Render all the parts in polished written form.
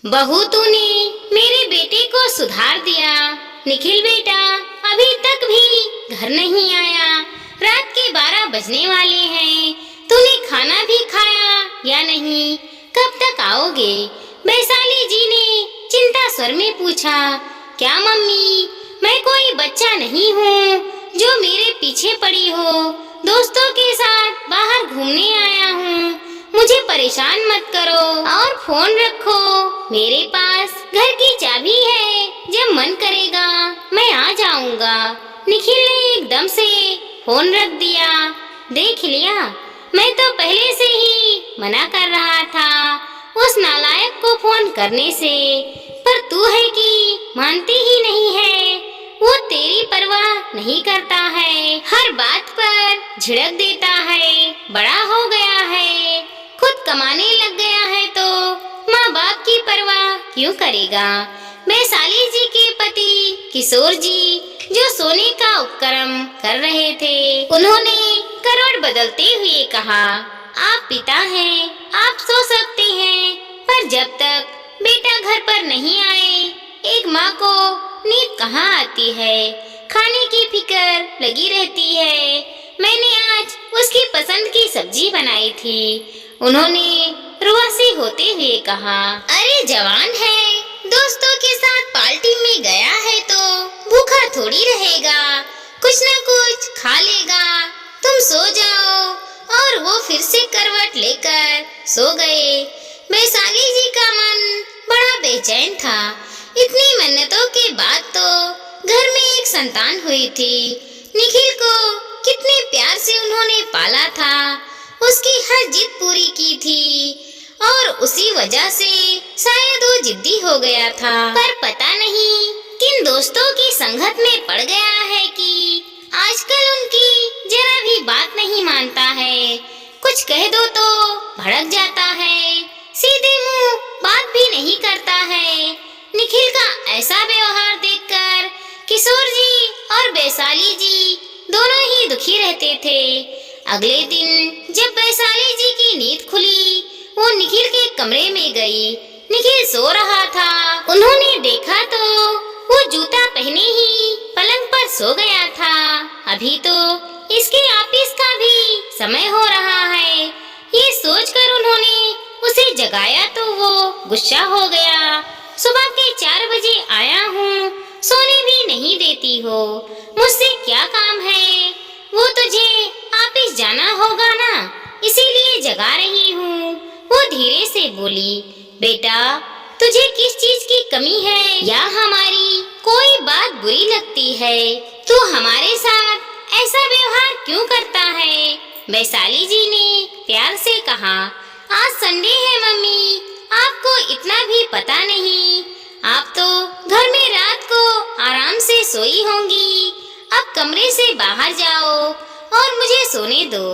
बहू, तूने मेरे बेटे को सुधार दिया। निखिल बेटा अभी तक भी घर नहीं आया। रात के 12 बजने वाले हैं। तूने खाना भी खाया या नहीं? कब तक आओगे? वैशाली जी ने चिंता स्वर में पूछा। क्या मम्मी, मैं कोई बच्चा नहीं हूँ जो मेरे पीछे पड़ी हो। दोस्तों के साथ बाहर घूमने आया हूँ। मुझे परेशान मत करो और फोन रखो। मेरे पास घर की चाबी है। जब मन करेगा मैं आ जाऊंगा। निखिल ने एकदम से फोन रख दिया। देख लिया, मैं तो पहले से ही मना कर रहा था उस नालायक को फोन करने से, पर तू है कि मानती ही नहीं है। वो तेरी परवाह नहीं करता है, हर बात पर झिड़क देता है। बड़ा हो गया है, खुद कमाने लग गया है तो माँ बाप की परवाह क्यों करेगा। वैशाली जी के पति किशोर जी जो सोने का उपक्रम कर रहे थे, उन्होंने करवट बदलते हुए कहा, आप पिता हैं, आप सो सकते हैं, पर जब तक बेटा घर पर नहीं आए एक माँ को नींद कहाँ आती है। खाने की फिक्र लगी रहती है। मैंने आज उसकी पसंद की सब्जी बनाई थी। उन्होंने रुआसी होते हुए कहा, अरे जवान है, दोस्तों के साथ पार्टी में गया है तो भूखा थोड़ी रहेगा, कुछ न कुछ खा लेगा। तुम सो जाओ। और वो फिर से करवट लेकर सो गए। वैशाली जी का मन बड़ा बेचैन था। इतनी मिन्नतों के बाद तो घर में एक संतान हुई थी। निखिल को कितने प्यार से उन्होंने पाला था, उसकी हर जिद पूरी की थी और उसी वजह से शायद वो जिद्दी हो गया था। पर पता नहीं किन दोस्तों की संगत में पड़ गया है कि आजकल उनकी जरा भी बात नहीं मानता है। कुछ कह दो तो भड़क जाता है, सीधे मुंह बात भी नहीं करता है। निखिल का ऐसा व्यवहार देखकर किशोर जी और वैशाली जी दोनों ही दुखी रहते थे। अगले दिन जब वैशाली जी की नींद खुली, वो निखिल के कमरे में गई। निखिल सो रहा था। उन्होंने देखा तो वो जूता पहने ही पलंग पर सो गया था। अभी तो इसके ऑफिस का भी समय हो रहा है। ये सोचकर उन्होंने उसे जगाया तो वो गुस्सा हो गया। सुबह के 4 बजे आया हूँ, सोने भी नहीं देती हो, मुझसे क्या काम है। वो तुझे ऑफिस जाना होगा ना, इसीलिए जगा रही हूँ। वो धीरे से बोली, बेटा तुझे किस चीज की कमी है या हमारी कोई बात बुरी लगती है? तू हमारे साथ ऐसा व्यवहार क्यों करता है? वैशाली जी ने प्यार से कहा, आज संडे है मम्मी, आपको इतना भी पता नहीं। आप तो घर में रात को आराम से सोई होंगी। अब कमरे से बाहर जाओ और मुझे सोने दो।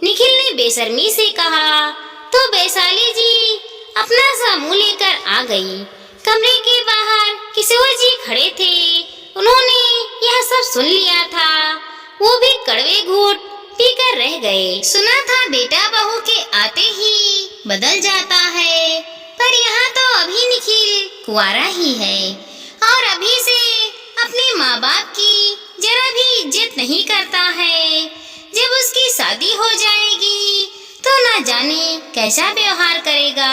निखिल ने बेशर्मी से कहा तो वैशाली जी अपना सा मुंह लेकर आ गई। कमरे के बाहर किशोर जी खड़े थे। उन्होंने यह सब सुन लिया था। वो भी कड़वे घूंट पीकर रह गए। सुना था बेटा बहू के आते ही बदल जाता है, पर यहाँ तो अभी निखिल कुंवारा ही है और अभी से अपने माँ बाप की जरा भी इज्जत नहीं करता है। जब उसकी शादी हो जाएगी तो ना जाने कैसा व्यवहार करेगा।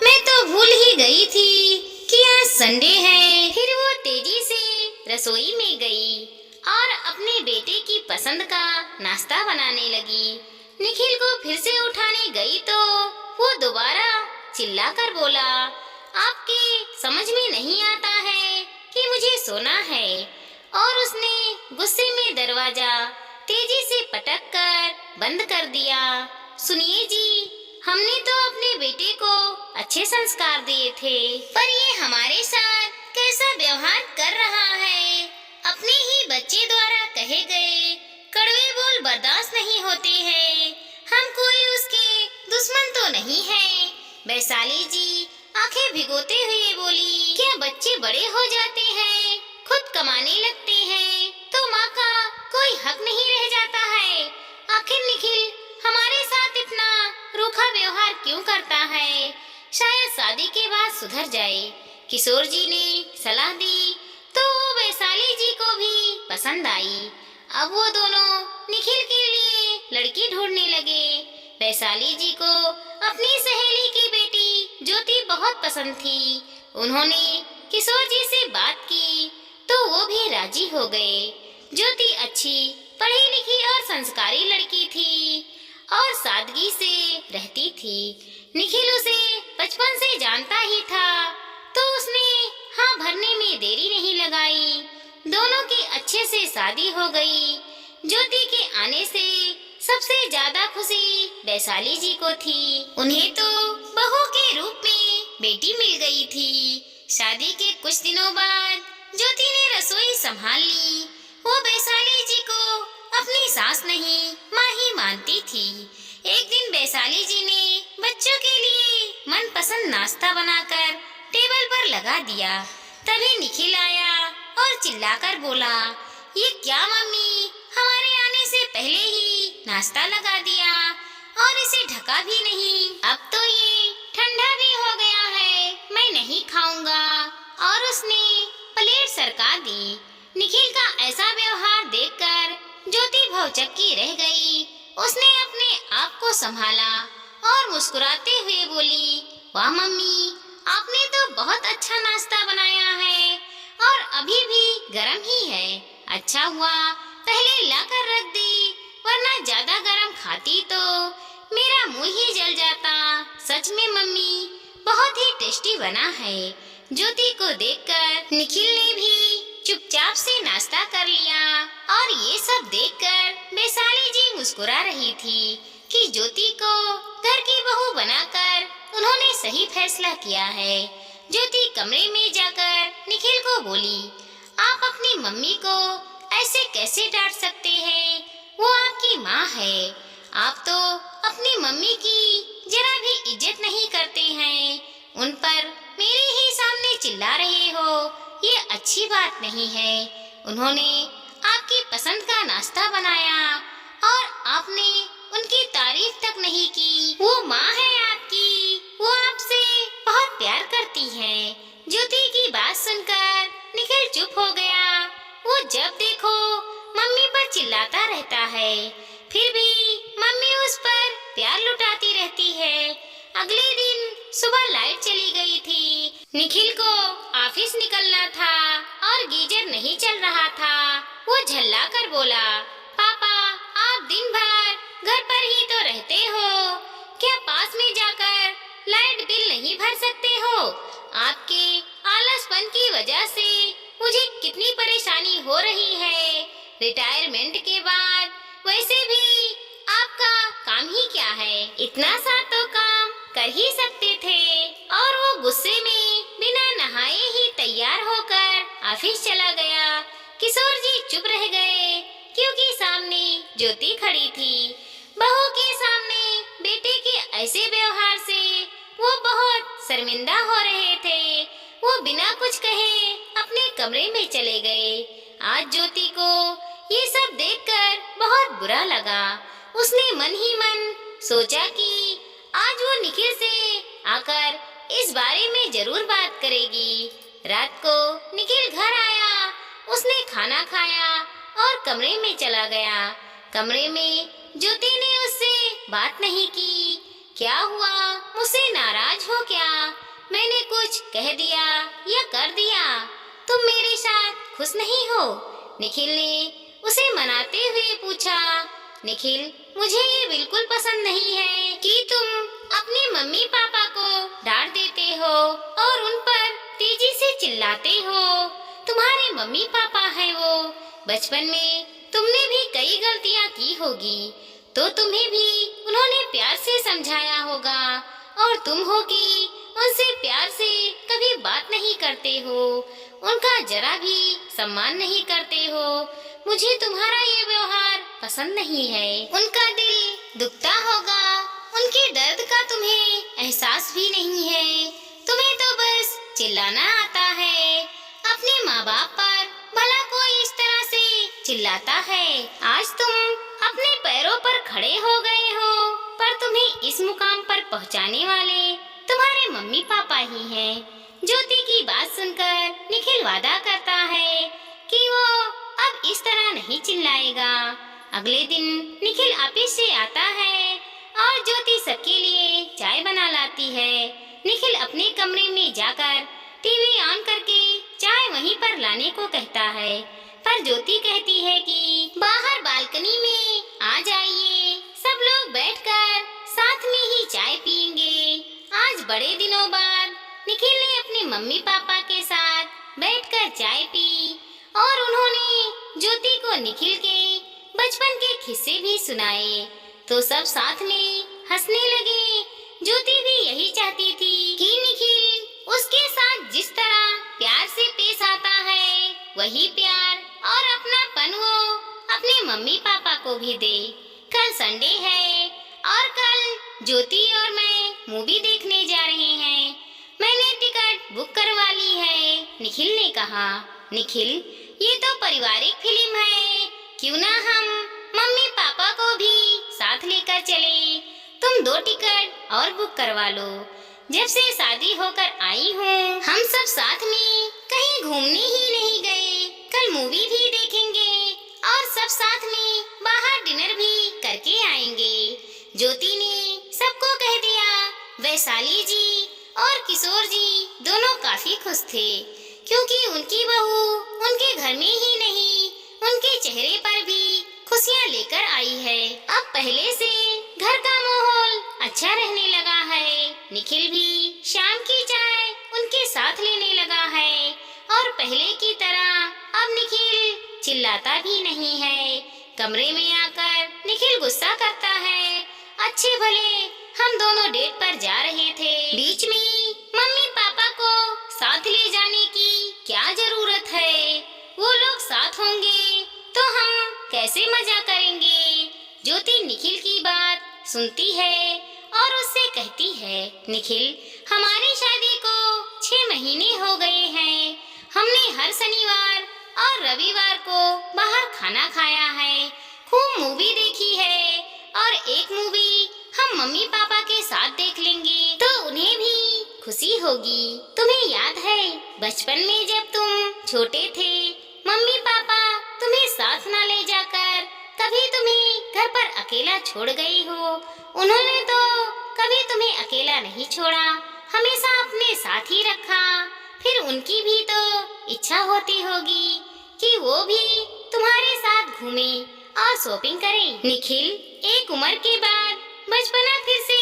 मैं तो भूल ही गई थी कि आज संडे है। फिर वो तेजी से रसोई में गई और अपने बेटे की पसंद का नाश्ता बनाने लगी। निखिल को फिर से उठाने गई तो वो दोबारा चिल्लाकर बोला, आपके समझ में नहीं आता है कि मुझे सोना है। और उसने गुस्से में दरवाजा तेजी से पटक कर बंद कर दिया। सुनिए जी, हमने तो अपने बेटे को अच्छे संस्कार दिए थे, पर ये हमारे साथ कैसा व्यवहार कर रहा है। अपने ही बच्चे द्वारा कहे गए कड़वे बोल बर्दाश्त नहीं होते हैं। हम कोई उसके दुश्मन तो नहीं हैं। वैशाली जी आंखें भिगोते हुए बोली, क्या बच्चे बड़े हो जाते हैं, खुद कमाने लगते हैं तो माँ का कोई हक नहीं रह जाता है? आखिर निखिल हमारे साथ इतना रूखा व्यवहार क्यों करता है? शायद शादी के बाद सुधर जाए। किशोर जी ने सलाह दी तो वो वैशाली जी को भी पसंद आई। अब वो दोनों निखिल के लिए लड़की ढूंढने लगे। वैशाली जी को अपनी सहेली की बेटी ज्योति बहुत पसंद थी। उन्होंने किशोर जी से बात की तो वो भी राजी हो गए। ज्योति अच्छी, पढ़ी लिखी और संस्कारी लड़की थी और सादगी से रहती थी। निखिल उसे बचपन से जानता ही था तो उसने हाँ भरने में देरी नहीं लगाई। दोनों की अच्छे से शादी हो गई। ज्योति के आने से सबसे ज्यादा खुशी वैशाली जी को थी। उन्हें तो बहू के रूप में बेटी मिल गई थी। शादी के कुछ दिनों बाद ज्योति ने रसोई संभाल ली। वो वैशाली जी को अपनी सास नहीं माँ ही मानती थी। एक दिन वैशाली जी ने बच्चों के लिए मनपसंद नाश्ता बनाकर टेबल पर लगा दिया। तभी निखिल आया और चिल्लाकर बोला, ये क्या मम्मी, हमारे आने से पहले ही नाश्ता लगा दिया और इसे ढका भी नहीं। अब तो ये ठंडा भी हो गया है, मैं नहीं खाऊंगा। और उसने प्लेट सरका दी। निखिल का ऐसा व्यवहार देखकर ज्योति भौचक्की रह गई। उसने अपने आप को संभाला और मुस्कुराते हुए बोली, वाह मम्मी, आपने तो बहुत अच्छा नाश्ता बनाया है और अभी भी गर्म ही है। अच्छा हुआ पहले लाकर रख दी, वरना ज्यादा गर्म खाती तो मेरा मुंह ही जल जाता। सच में मम्मी बहुत ही टेस्टी बना है। ज्योति को देखकर निखिल ने भी चुपचाप से नाश्ता कर लिया और ये सब देखकर वैशाली जी मुस्कुरा रही थी कि ज्योति को घर की बहू बनाकर उन्होंने सही फैसला किया है। ज्योति कमरे में जाकर निखिल को बोली, आप अपनी मम्मी को ऐसे कैसे डांट सकते हैं? वो आपकी माँ है। आप तो अपनी मम्मी की जरा भी इज्जत नहीं करते हैं। उन पर मेरे ही सामने चिल्ला रहे हो, ये अच्छी बात नहीं है। उन्होंने आपकी पसंद का नाश्ता बनाया और आपने उनकी तारीफ तक नहीं की। वो माँ है आपकी, वो आपसे बहुत प्यार करती है। ज्योति की बात सुनकर निखिल चुप हो गया। वो जब देखो मम्मी पर चिल्लाता रहता है, फिर भी मम्मी उस पर प्यार लुटाती रहती है। अगले दिन सुबह लाइट चली गई थी। निखिल को ऑफिस निकलना था और गीजर नहीं चल रहा था। वो झल्ला कर बोला, पापा, आप दिन भर घर पर ही तो रहते हो, क्या पास में जाकर लाइट बिल नहीं भर सकते हो? आपके आलसपन की वजह से मुझे कितनी परेशानी हो रही है। रिटायरमेंट के बाद वैसे भी आपका काम ही क्या है, इतना सा तो काम कर ही सकते थे। और वो गुस्से में बिना नहाए ही तैयार होकर ऑफिस चला गया। किशोर जी चुप रह गए क्योंकि सामने ज्योति खड़ी थी। बहू के सामने बेटे के ऐसे व्यवहार से वो बहुत शर्मिंदा हो रहे थे। वो बिना कुछ कहे अपने कमरे में चले गए। आज ज्योति को ये सब देखकर बहुत बुरा लगा। उसने मन ही मन सोचा कि आज वो निखिल से आकर इस बारे में जरूर बात करेगी। रात को निखिल घर आया, उसने खाना खाया और कमरे में चला गया। कमरे में ज्योति ने उससे बात नहीं की। क्या हुआ, मुझसे नाराज हो क्या? मैंने कुछ कह दिया या कर दिया? तुम मेरे साथ खुश नहीं हो? निखिल ने उसे मनाते हुए पूछा। निखिल, मुझे ये बिल्कुल पसंद नहीं है कि तुम अपने मम्मी पापा को डांट देते हो और उन पर तेजी से चिल्लाते हो। तुम्हारे मम्मी पापा हैं वो। बचपन में तुमने भी कई गलतियाँ की होगी, तो तुम्हें भी उन्होंने प्यार से समझाया होगा और तुम हो कि उनसे प्यार से कभी बात नहीं करते हो, उनका जरा भी सम्मान नहीं करते हो। मुझे तुम्हारा ये व्यवहार पसंद नहीं है। उनका दिल दुखता होगा, उनके दर्द का तुम्हें एहसास भी नहीं है। तुम्हें तो बस चिल्लाना आता है। अपने माँ बाप पर भला कोई इस तरह से चिल्लाता है। आज तुम अपने पैरों पर खड़े हो गए हो, पर तुम्हें इस मुकाम पर पहुँचाने वाले तुम्हारे मम्मी पापा ही हैं। ज्योति की बात सुनकर निखिल वादा करता है कि वो अब इस तरह नहीं चिल्लाएगा। अगले दिन निखिल ऑफिस से आता है और ज्योति सबके लिए चाय बना लाती है। निखिल अपने कमरे में जाकर टीवी ऑन करके चाय वहीं पर लाने को कहता है, पर ज्योति कहती है कि बाहर बालकनी में आ जाइए, सब लोग बैठकर साथ में ही चाय पियेंगे। आज बड़े दिनों बाद निखिल ने अपने मम्मी पापा के साथ बैठकर चाय पी और उन्होंने ज्योति को निखिल के बचपन के किस्से भी सुनाए, तो सब साथ में हंसने लगे। ज्योति भी यही चाहती थी कि निखिल उसके साथ जिस तरह प्यार से पेश आता है वही प्यार और अपनापन वो अपने मम्मी पापा को भी दे। कल संडे है और कल ज्योति और मैं मूवी देखने जा रहे हैं। मैंने टिकट बुक करवा ली है, निखिल ने कहा। निखिल, ये तो पारिवारिक फिल्म है, क्यों ना हम मम्मी पापा को भी साथ लेकर चले। तुम 2 टिकट और बुक करवा लो। जब से शादी होकर आई हूँ हम सब साथ में कहीं घूमने ही नहीं गए। कल मूवी भी देखेंगे और सब साथ में बाहर डिनर भी करके आएंगे। ज्योति ने सबको कह दिया। वैशाली जी और किशोर जी दोनों काफी खुश थे, क्योंकि उनकी बहू उनके घर में ही नहीं उनके चेहरे पर भी खुशियाँ लेकर आई है। अब पहले से घर का माहौल अच्छा रहने लगा है। निखिल भी शाम की चाय उनके साथ लेने लगा है और पहले की तरह अब निखिल चिल्लाता भी नहीं है। कमरे में आकर निखिल गुस्सा करता है, अच्छे भले हम दोनों डेट पर जा रहे थे, बीच में मम्मी पापा को साथ ले जाने की क्या जरूरत है। वो लोग साथ होंगे तो हम कैसे मजा करेंगे। ज्योति निखिल की बात सुनती है और उससे कहती है, निखिल, हमारी शादी को 6 महीने हो गए हैं। हमने हर शनिवार और रविवार को बाहर खाना खाया है, खूब मूवी देखी है और एक मूवी हम मम्मी पापा के साथ देख लेंगे तो उन्हें भी खुशी होगी। तुम्हें याद है बचपन में जब तुम छोटे थे, मम्मी पापा तुम्हें साथ न ले जाकर कभी तुम्हें घर पर अकेला छोड़ गई हो। उन्होंने तो कभी तुम्हें अकेला नहीं छोड़ा, हमेशा अपने साथ ही रखा। फिर उनकी भी तो इच्छा होती होगी कि वो भी तुम्हारे साथ घूमे और शॉपिंग करें। निखिल, एक उम्र के बाद बचपना फिर से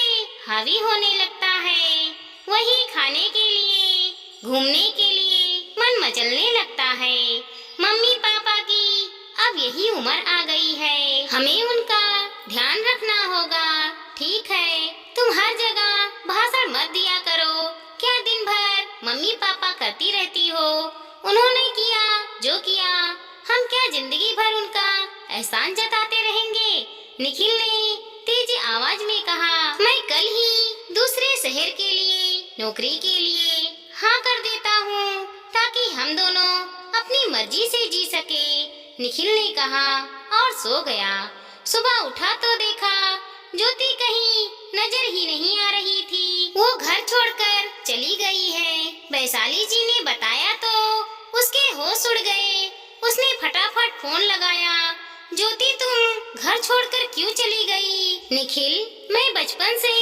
हावी होने लगता है। वही खाने के लिए, घूमने के लिए मन मचलने लगता है। मम्मी पापा की अब यही उम्र आ गई है, हमें उनका ध्यान रखना होगा। ठीक है, तुम हर जगह भाषण मत दिया करो। क्या दिन भर मम्मी पापा करती रहती हो? उन्होंने किया जो किया, हम क्या जिंदगी भर उनका एहसान जताते रहेंगे? निखिल ने तेज आवाज में कहा। मैं कल ही दूसरे शहर के लिए नौकरी के लिए हाँ कर देता हूँ, ताकि हम दोनों अपनी मर्जी से जी सके, निखिल ने कहा और सो गया। सुबह उठा तो देखा ज्योति कहीं नजर ही नहीं आ रही थी। वो घर छोड़कर चली गई है। वैशाली जी ने बताया तो उसके होश उड़ गए। उसने फटाफट फोन लगाया। ज्योति, तुम घर छोड़कर क्यों चली गई? निखिल, मैं बचपन से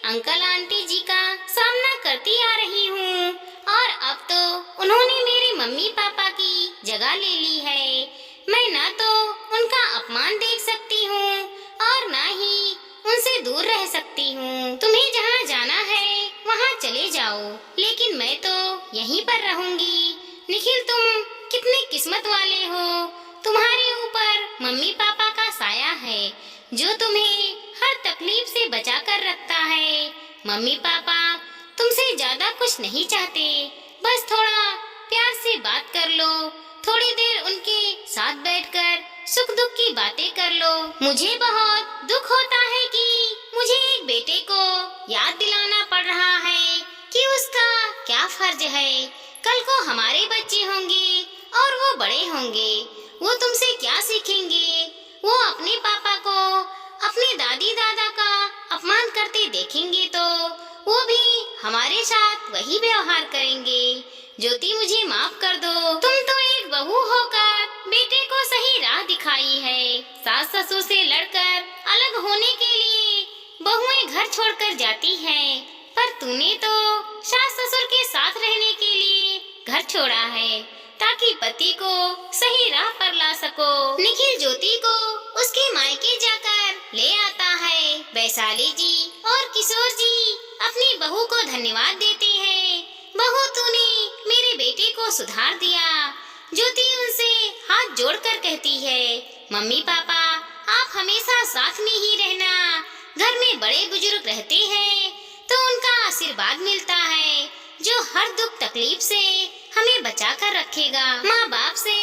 अंकल आंटी जी का सामना करती आ रही हूँ और अब तो उन्होंने मेरे मम्मी पापा की जगह ले ली है। मैं ना तो उनका अपमान देख सकती हूँ और ना ही उनसे दूर रह सकती हूँ। तुम्हें जहाँ जाना है वहाँ चले जाओ, लेकिन मैं तो यहीं पर रहूंगी। निखिल, तुम कितने किस्मत वाले हो। तुम्हारे ऊपर मम्मी पापा का साया है जो तुम्हें हर तकलीफ से बचा कर रखता है। मम्मी पापा तुमसे ज्यादा कुछ नहीं चाहते, बस थोड़ा प्यार से बात कर लो, थोड़ी देर उनके साथ बैठकर सुख दुख की बातें कर लो। मुझे बहुत दुख होता है कि मुझे एक बेटे को याद दिलाना पड़ रहा है कि उसका क्या फर्ज है। कल को हमारे बच्चे होंगे और वो बड़े होंगे, वो तुमसे क्या सीखेंगे? वो अपने पापा को, अपने दादी दादा का अपमान करते देखेंगे तो वो भी हमारे साथ वही व्यवहार करेंगे। ज्योति मुझे माफ कर दो, तुम तो एक बहू होकर बेटे को सही राह दिखाई है। सास ससुर से लड़कर अलग होने के लिए बहुएं घर छोड़कर जाती हैं, पर तूने तो सास ससुर के साथ रहने के लिए घर छोड़ा है ताकि पति को सही राह पर ला सको। निखिल ज्योति को उसके मायके जाकर ले आता है। वैशाली जी और किशोर जी अपनी बहू को धन्यवाद देते हैं। बहू तूने मेरे बेटे को सुधार दिया। ज्योति उनसे हाथ जोड़कर कहती है, मम्मी पापा आप हमेशा साथ में ही रहना। घर में बड़े बुजुर्ग रहते हैं तो उनका आशीर्वाद मिलता है जो हर दुख तकलीफ से हमें बचा कर रखेगा। माँ बाप से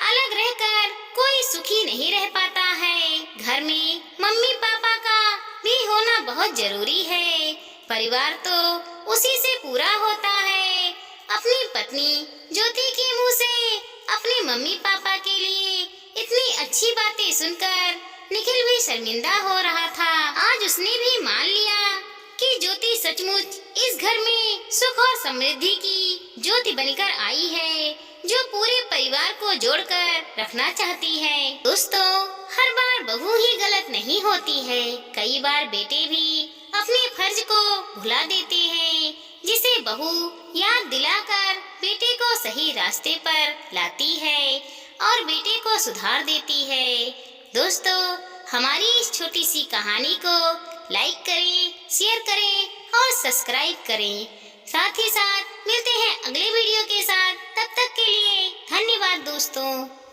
अलग रहकर कोई सुखी नहीं रह पाता है। घर में मम्मी पापा का भी होना बहुत जरूरी है। परिवार तो उसी से पूरा होता है। अपनी पत्नी ज्योति के मुंह से अपने मम्मी पापा के लिए इतनी अच्छी बातें सुनकर निखिल भी शर्मिंदा हो रहा था। आज उसने भी मान लिया कि ज्योति सचमुच इस घर में सुख और समृद्धि की ज्योति बनकर आई है जो पूरे परिवार को जोड़कर रखना चाहती है। दोस्तों, हर बार बहू ही गलत नहीं होती है। कई बार बेटे भी अपने फर्ज को भुला देते हैं, जिसे बहू याद दिलाकर बेटे को सही रास्ते पर लाती है और बेटे को सुधार देती है। दोस्तों, हमारी इस छोटी सी कहानी को लाइक करें, शेयर करें और सब्सक्राइब करें। साथ ही साथ मिलते हैं अगले वीडियो के साथ। तब तक के लिए धन्यवाद दोस्तों।